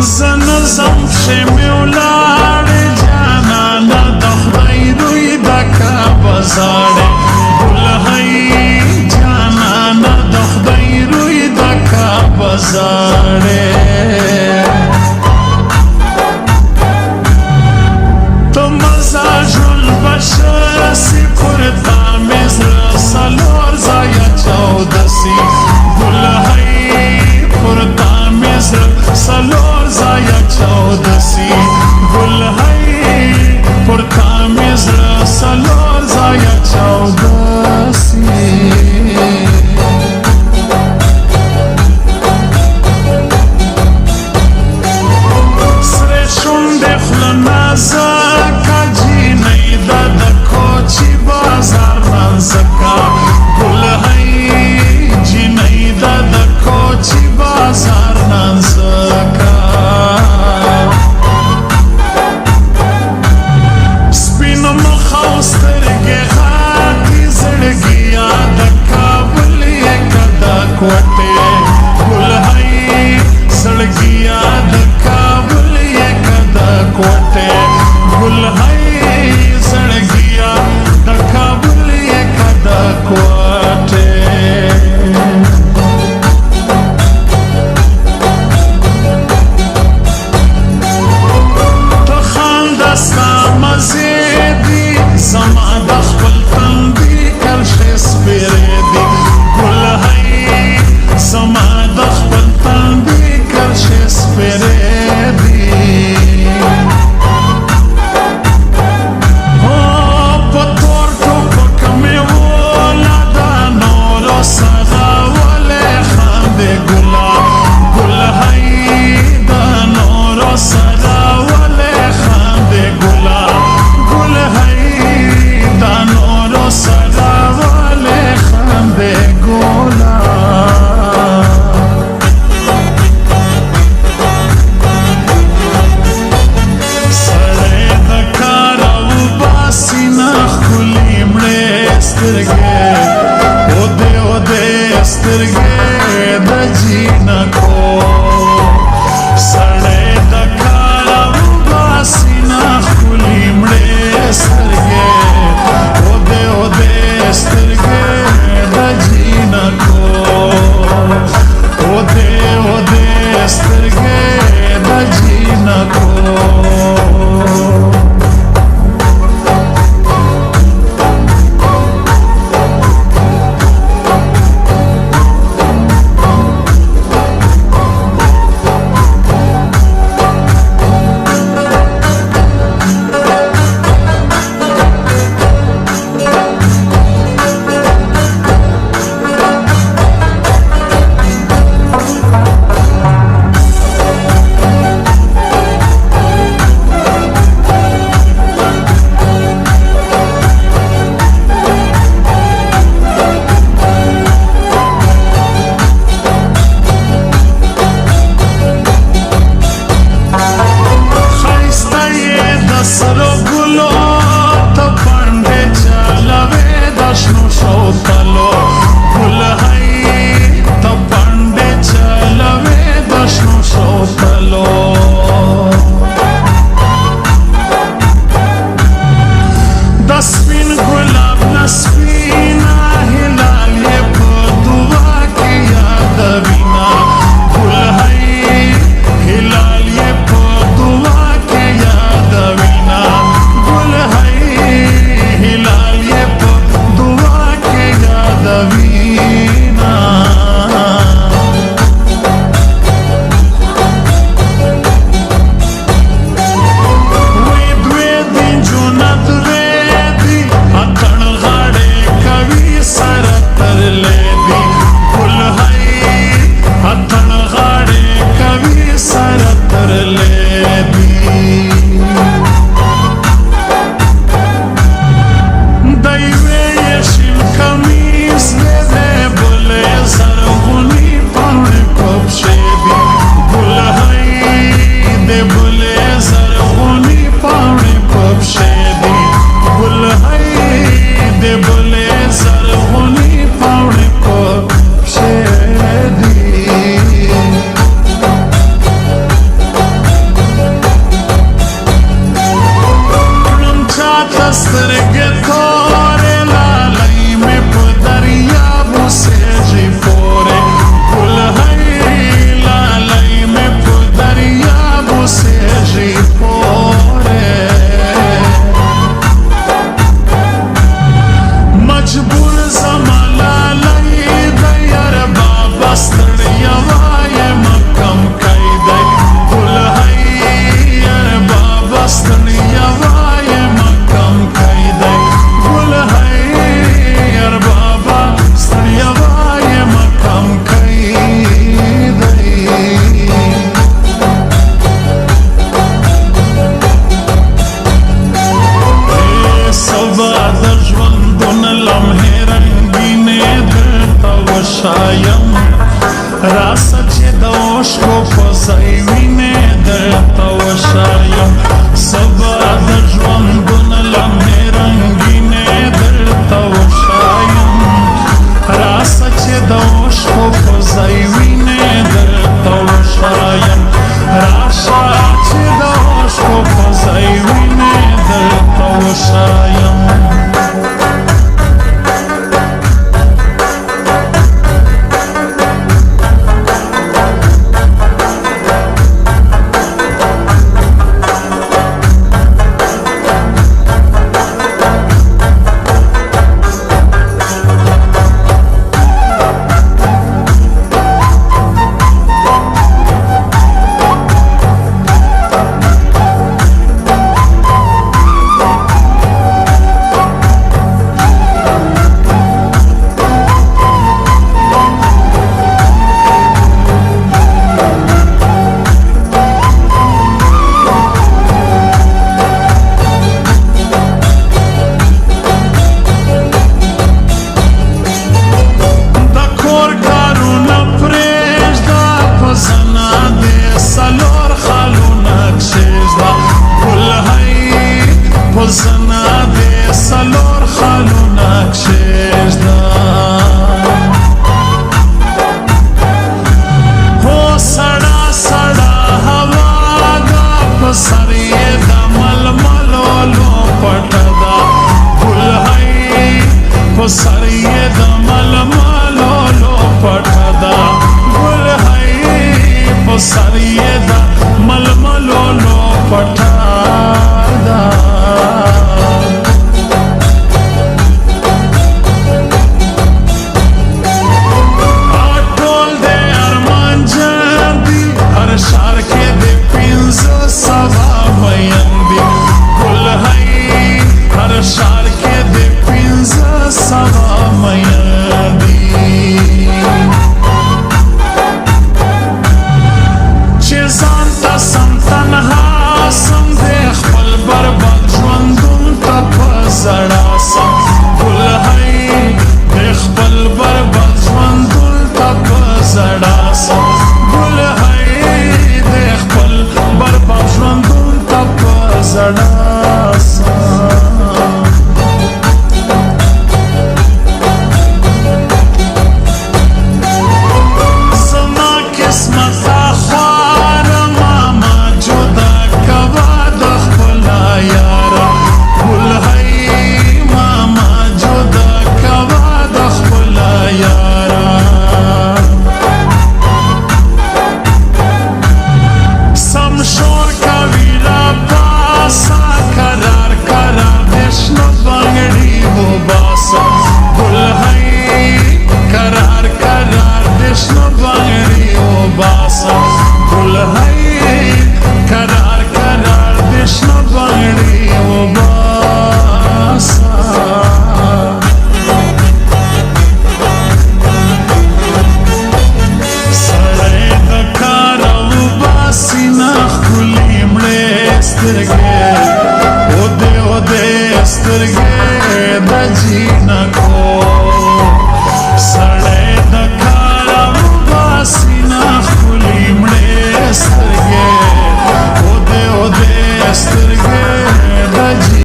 زنظم شمیولاړې جانانه د خدای روی د کعبه زاړې ګل هی جانانه د خدای روی د کعبه زاړې تو مزاج البشر سی پر تامیز سالور زایا چودسی ګل هی پر تامیز سالور زایا چودسی ګل هی پر تامیز سالور زایا چودسی سره شونډې خوله نازکه جینۍ ده د کوچي بازار نازکه ګل هی جینۍ ده د کوچي بازار نازکه سپینو مخ او سترګې غاټې زړګیا د کابل یې که د کوټې ګل هی زړګیا د کابل یې که د کوټې ګل هی زړګیا د کابل یې که د کوټې زما د خپل تندي کرښې سپېرې دي ګل هی زما د خپل تندي کرښې سپېرې دي په تور ټوپک مې وله دا نورو سره ولې خاندې ګله ګل هی دا نورو سره ولې خاندې ګله ګل هی دا نورو سره ولې خاندې ګله سړی د کار وباسي نه ښکلي مړې سترګې ودې سترګې د جینکو سړی د کار وباسي نه ښکلي مړې سترګې ودې سترګې د جینکو ودې سترګې د جینکو سرو ګلو ته پاندې چلوې د شنو شوتلو ګل هی ته پاندې چلوې د شنو شوتلو د سپین ګلاب نه سپینا هلال یې په دعا کې یادوینا ګل هی هلال یې په دعا کې یادوینا ګل هی هلال یې په دعا کې یادوینا خوشایم سبا د ژوندون لمحې رنګینې درته وښایم راسه چې د اوښکو په ځای وینې درته وښایم راشه چې د اوښکو په ځای وینې درته وښایم زنا دې سلور خالونه کښېږده هو سړه سړه هوا ده په سر یې د ململولو پټه ده ګل هی په سر یې د ململولو پټه ده ګل هی په سر یې د ململولو پټه ده سترګې د جینه